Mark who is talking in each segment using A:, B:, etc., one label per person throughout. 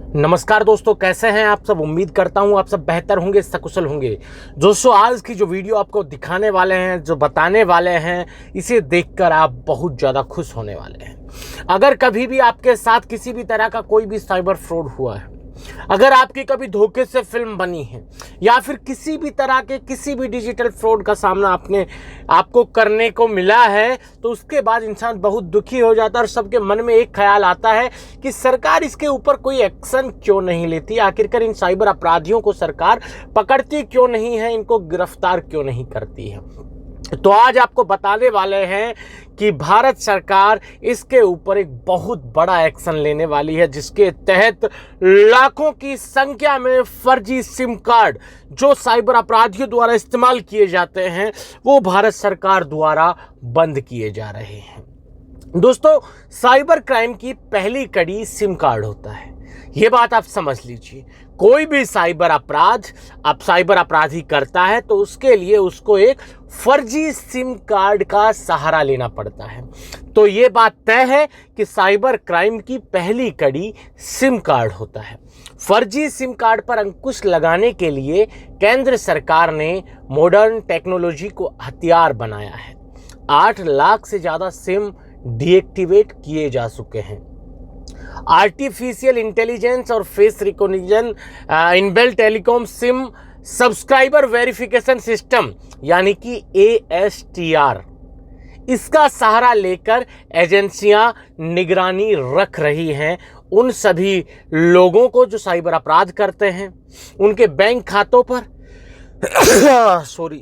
A: नमस्कार दोस्तों, कैसे हैं आप सब। उम्मीद करता हूं आप सब बेहतर होंगे, सकुशल होंगे। दोस्तों, आज की जो वीडियो आपको दिखाने वाले हैं, जो बताने वाले हैं, इसे देखकर आप बहुत ज़्यादा खुश होने वाले हैं। अगर कभी भी आपके साथ किसी भी तरह का कोई भी साइबर फ्रॉड हुआ है, अगर आपकी कभी धोखे से फिल्म बनी है या फिर किसी भी तरह के किसी भी डिजिटल फ्रॉड का सामना आपको करने को मिला है, तो उसके बाद इंसान बहुत दुखी हो जाता है और सबके मन में एक ख्याल आता है कि सरकार इसके ऊपर कोई एक्शन क्यों नहीं लेती। आखिरकार इन साइबर अपराधियों को सरकार पकड़ती क्यों नहीं है, इनको गिरफ्तार क्यों नहीं करती है। तो आज आपको बताने वाले हैं कि भारत सरकार इसके ऊपर एक बहुत बड़ा एक्शन लेने वाली है, जिसके तहत लाखों की संख्या में फर्जी सिम कार्ड जो साइबर अपराधियों द्वारा इस्तेमाल किए जाते हैं, वो भारत सरकार द्वारा बंद किए जा रहे हैं। दोस्तों, साइबर क्राइम की पहली कड़ी सिम कार्ड होता है, ये बात आप समझ लीजिए। कोई भी साइबर अपराधी करता है तो उसके लिए उसको एक फर्जी सिम कार्ड का सहारा लेना पड़ता है। तो ये बात तय है कि साइबर क्राइम की पहली कड़ी सिम कार्ड होता है। फर्जी सिम कार्ड पर अंकुश लगाने के लिए केंद्र सरकार ने मॉडर्न टेक्नोलॉजी को हथियार बनाया है। 8 लाख से ज़्यादा सिम डीएक्टिवेट किए जा चुके हैं। आर्टिफिशियल इंटेलिजेंस और face recognition inbuilt telecom SIM subscriber verification system यानी कि ASTR, इसका सहारा लेकर एजेंसियां निगरानी रख रही हैं उन सभी लोगों को जो साइबर अपराध करते हैं, उनके बैंक खातों पर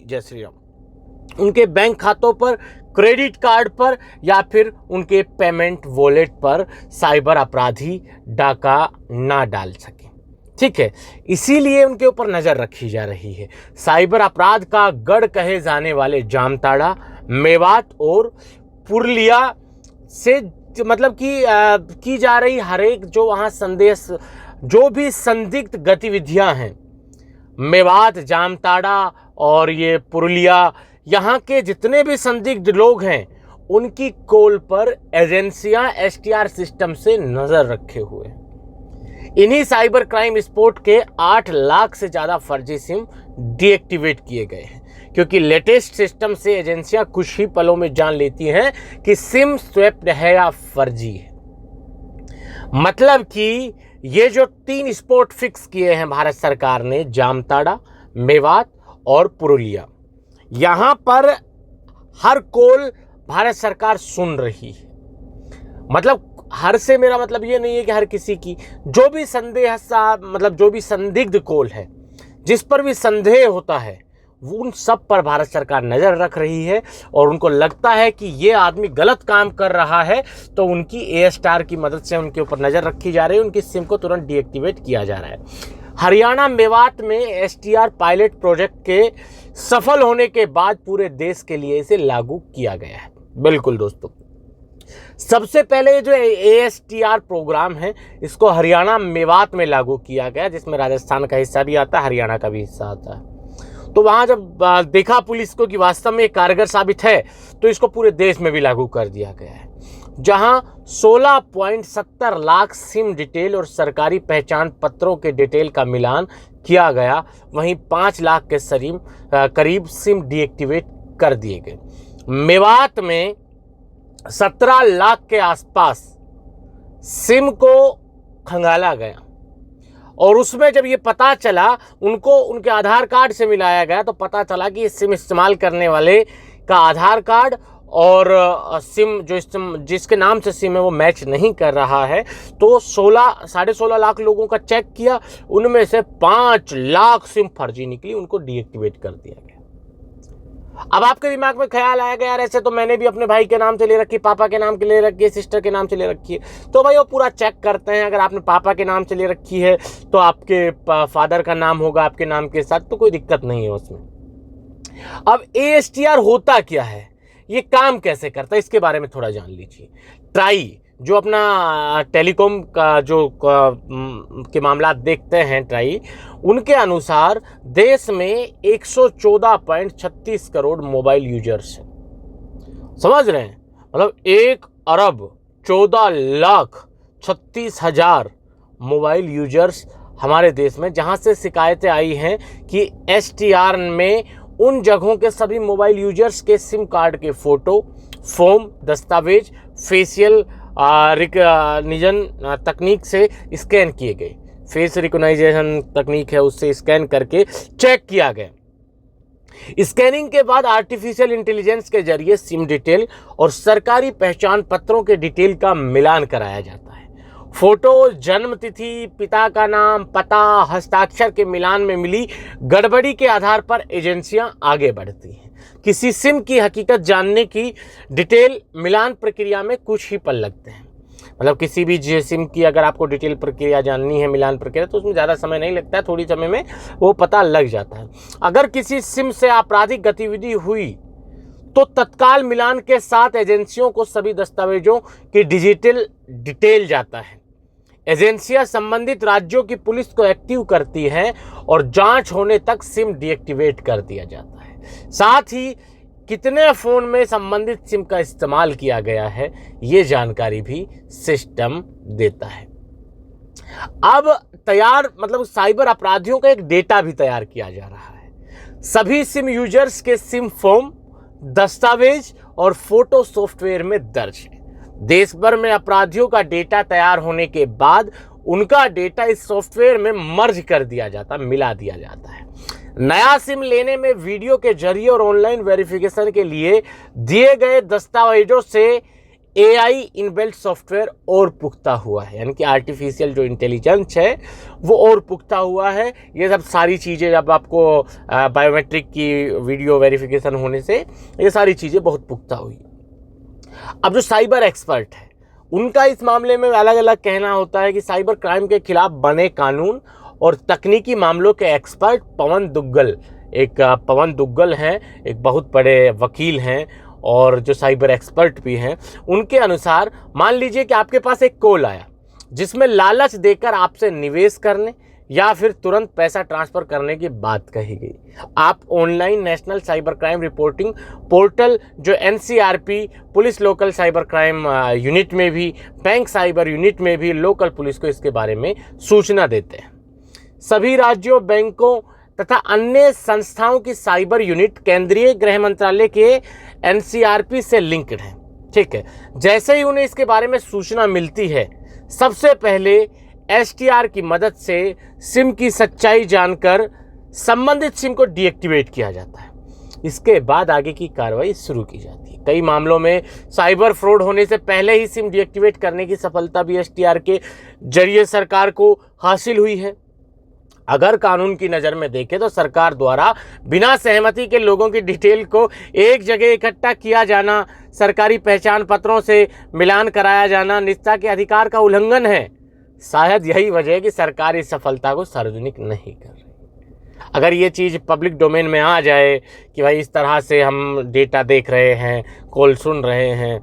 A: जय श्री राम, उनके बैंक खातों पर, क्रेडिट कार्ड पर या फिर उनके पेमेंट वॉलेट पर साइबर अपराधी डाका ना डाल सके। ठीक है, इसीलिए उनके ऊपर नज़र रखी जा रही है। साइबर अपराध का गढ़ कहे जाने वाले जामताड़ा, मेवात और पुरुलिया से मतलब कि की जा रही हर एक जो वहाँ जो भी संदिग्ध गतिविधियाँ हैं, मेवात, जामताड़ा और ये पुरुलिया, यहाँ के जितने भी संदिग्ध लोग हैं, उनकी कॉल पर एजेंसियां STR सिस्टम से नजर रखे हुए हैं। इन्हीं साइबर क्राइम स्पॉट के 8 लाख से ज़्यादा फर्जी सिम डीएक्टिवेट किए गए हैं, क्योंकि लेटेस्ट सिस्टम से एजेंसियां कुछ ही पलों में जान लेती हैं कि सिम स्वैप्ड है या फर्जी है। मतलब कि ये जो 3 स्पॉट फिक्स किए हैं भारत सरकार ने, जामताड़ा, मेवात और पुरुलिया, यहाँ पर हर कॉल भारत सरकार सुन रही है। मतलब हर से मेरा मतलब ये नहीं है कि हर किसी की, जो भी जो भी संदिग्ध कॉल है, जिस पर भी संदेह होता है, उन सब पर भारत सरकार नज़र रख रही है और उनको लगता है कि ये आदमी गलत काम कर रहा है, तो उनकी ASTR की मदद से उनके ऊपर नज़र रखी जा रही है, उनकी सिम को तुरंत डीएक्टिवेट किया जा रहा है। हरियाणा मेवात में STR पायलट प्रोजेक्ट के सफल होने के बाद पूरे देश के लिए इसे लागू किया गया है। बिल्कुल दोस्तों, सबसे पहले जो ASTR प्रोग्राम है, इसको हरियाणा मेवात में लागू किया गया, जिसमें राजस्थान का हिस्सा भी आता है, हरियाणा का भी हिस्सा आता है। तो वहाँ जब देखा पुलिस को कि वास्तव में कारगर साबित है, तो इसको पूरे देश में भी लागू कर दिया गया है, जहां 16.70 लाख सिम डिटेल और सरकारी पहचान पत्रों के डिटेल का मिलान किया गया। वहीं 5 लाख के करीब सिम डीएक्टिवेट कर दिए गए। मेवात में 17 लाख के आसपास सिम को खंगाला गया और उसमें जब ये पता चला, उनको उनके आधार कार्ड से मिलाया गया, तो पता चला कि ये सिम इस्तेमाल करने वाले का आधार कार्ड और सिम जिसके नाम से सिम है वो मैच नहीं कर रहा है। तो 16.5 लाख लोगों का चेक किया, उनमें से 5 लाख सिम फर्जी निकली, उनको डीएक्टिवेट कर दिया गया। अब आपके दिमाग में ख्याल आएगा, यार ऐसे तो मैंने भी अपने भाई के नाम से ले रखी है, पापा के नाम के ले रखी है, सिस्टर के नाम से ले रखी है। तो भाई वो पूरा चेक करते हैं। अगर आपने पापा के नाम से ले रखी है तो आपके फादर का नाम होगा आपके नाम के साथ, तो कोई दिक्कत नहीं है उसमें। अब ASTR होता क्या है, ये काम कैसे करता है, इसके बारे में थोड़ा जान लीजिए। ट्राई जो अपना टेलीकॉम का के मामला देखते हैं, ट्राई, उनके अनुसार देश में 114.36 करोड़ मोबाइल यूजर्स हैं। समझ रहे हैं, मतलब 1 अरब 14 लाख 36 हजार मोबाइल यूजर्स हमारे देश में, जहां से शिकायतें आई हैं कि एसटीआर में उन जगहों के सभी मोबाइल यूजर्स के सिम कार्ड के फ़ोटो, फॉर्म, दस्तावेज फेशियल रिकॉग्निशन तकनीक से स्कैन किए गए। फेस रिकॉग्निशन तकनीक है, उससे स्कैन करके चेक किया गया। स्कैनिंग के बाद आर्टिफिशियल इंटेलिजेंस के जरिए सिम डिटेल और सरकारी पहचान पत्रों के डिटेल का मिलान कराया जाता है। फोटो, जन्म तिथि, पिता का नाम, पता, हस्ताक्षर के मिलान में मिली गड़बड़ी के आधार पर एजेंसियां आगे बढ़ती हैं। किसी सिम की हकीकत जानने की डिटेल मिलान प्रक्रिया में कुछ ही पल लगते हैं। मतलब किसी भी सिम की अगर आपको डिटेल प्रक्रिया जाननी है, मिलान प्रक्रिया, तो उसमें ज़्यादा समय नहीं लगता है, थोड़ी समय में वो पता लग जाता है। अगर किसी सिम से आपराधिक गतिविधि हुई तो तत्काल मिलान के साथ एजेंसियों को सभी दस्तावेजों की डिजिटल डिटेल जाता है। एजेंसियां संबंधित राज्यों की पुलिस को एक्टिव करती हैं और जांच होने तक सिम डीएक्टिवेट कर दिया जाता है। साथ ही कितने फ़ोन में संबंधित सिम का इस्तेमाल किया गया है, ये जानकारी भी सिस्टम देता है। अब साइबर अपराधियों का एक डेटा भी तैयार किया जा रहा है। सभी सिम यूजर्स के सिम फॉर्म, दस्तावेज और फोटो सॉफ्टवेयर में दर्ज है। देश भर में अपराधियों का डेटा तैयार होने के बाद उनका डेटा इस सॉफ्टवेयर में मर्ज कर दिया जाता, मिला दिया जाता है। नया सिम लेने में वीडियो के जरिए और ऑनलाइन वेरिफिकेशन के लिए दिए गए दस्तावेजों से एआई इनबिल्ट सॉफ्टवेयर और पुख्ता हुआ है, यानी कि आर्टिफिशियल जो इंटेलिजेंस है वो और पुख्ता हुआ है। ये सब सारी चीज़ें जब आपको बायोमेट्रिक की वीडियो वेरिफिकेशन होने से ये सारी चीज़ें बहुत पुख्ता हुई। अब जो साइबर एक्सपर्ट है उनका इस मामले में अलग अलग कहना होता है कि साइबर क्राइम के खिलाफ बने कानून और तकनीकी मामलों के एक्सपर्ट पवन दुग्गल हैं, एक बहुत बड़े वकील हैं और जो साइबर एक्सपर्ट भी हैं, उनके अनुसार मान लीजिए कि आपके पास एक कॉल आया जिसमें लालच देकर आपसे निवेश करने या फिर तुरंत पैसा ट्रांसफ़र करने की बात कही गई। आप online national cyber crime reporting portal जो NCRP, police local cyber crime unit में भी, बैंक साइबर यूनिट में भी लोकल पुलिस को इसके बारे में सूचना देते हैं। सभी राज्यों, बैंकों तथा अन्य संस्थाओं की साइबर यूनिट केंद्रीय गृह मंत्रालय के एनसीआरपी से लिंक्ड है। ठीक है, जैसे ही उन्हें इसके बारे में सूचना मिलती है, सबसे पहले एसटीआर की मदद से सिम की सच्चाई जानकर संबंधित सिम को डीएक्टिवेट किया जाता है। इसके बाद आगे की कार्रवाई शुरू की जाती है। कई मामलों में साइबर फ्रॉड होने से पहले ही सिम डीएक्टिवेट करने की सफलता भी एसटीआर के जरिए सरकार को हासिल हुई है। अगर कानून की नज़र में देखें तो सरकार द्वारा बिना सहमति के लोगों की डिटेल को एक जगह इकट्ठा किया जाना, सरकारी पहचान पत्रों से मिलान कराया जाना निजता के अधिकार का उल्लंघन है। शायद यही वजह है कि सरकार इस सफलता को सार्वजनिक नहीं कर रही। अगर ये चीज़ पब्लिक डोमेन में आ जाए कि भाई इस तरह से हम डेटा देख रहे हैं, कॉल सुन रहे हैं,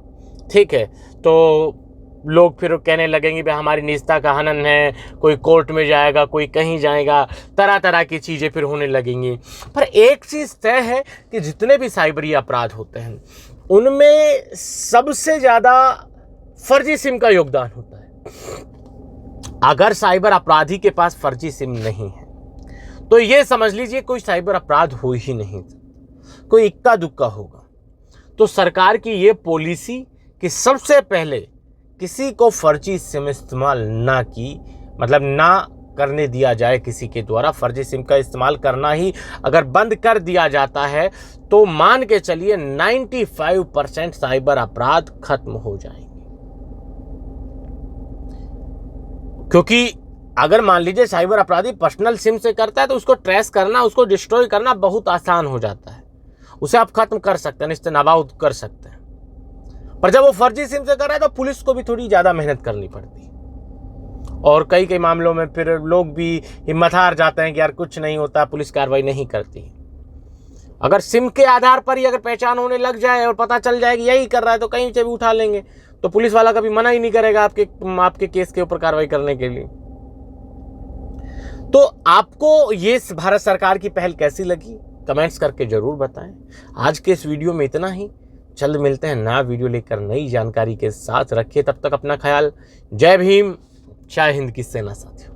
A: ठीक है, तो लोग फिर कहने लगेंगे भाई हमारी निजता का हनन है, कोई कोर्ट में जाएगा, कोई कहीं जाएगा, तरह तरह की चीज़ें फिर होने लगेंगी। पर एक चीज़ तय है कि जितने भी साइबरी अपराध होते हैं उनमें सबसे ज़्यादा फर्जी सिम का योगदान होता है। अगर साइबर अपराधी के पास फर्जी सिम नहीं है तो ये समझ लीजिए कोई साइबर अपराध हो ही नहीं, कोई इक्का दुक्का होगा। तो सरकार की ये पॉलिसी कि सबसे पहले किसी को फर्जी सिम इस्तेमाल ना करने दिया जाए, किसी के द्वारा फर्जी सिम का इस्तेमाल करना ही अगर बंद कर दिया जाता है तो मान के चलिए 95% साइबर अपराध खत्म हो जाएंगे। क्योंकि अगर मान लीजिए साइबर अपराधी पर्सनल सिम से करता है तो उसको ट्रेस करना, उसको डिस्ट्रॉय करना बहुत आसान हो जाता है, उसे आप खत्म कर सकते हैं, निस्तेनाबूद कर सकते हैं। पर जब वो फर्जी सिम से कर रहा है तो पुलिस को भी थोड़ी ज़्यादा मेहनत करनी पड़ती है और कई मामलों में फिर लोग भी हिम्मत हार जाते हैं कि यार कुछ नहीं होता, पुलिस कार्रवाई नहीं करती। अगर सिम के आधार पर ही अगर पहचान होने लग जाए और पता चल जाए कि यही कर रहा है तो कहीं से भी उठा लेंगे, तो पुलिस वाला कभी मना ही नहीं करेगा आपके केस के ऊपर कार्रवाई करने के लिए। तो आपको ये भारत सरकार की पहल कैसी लगी, कमेंट्स करके जरूर बताएं। आज के इस वीडियो में इतना ही, जल्द मिलते हैं नया वीडियो लेकर नई जानकारी के साथ। रखिए तब तक अपना ख्याल। जय भीम, जय हिंद की सेना साथियों।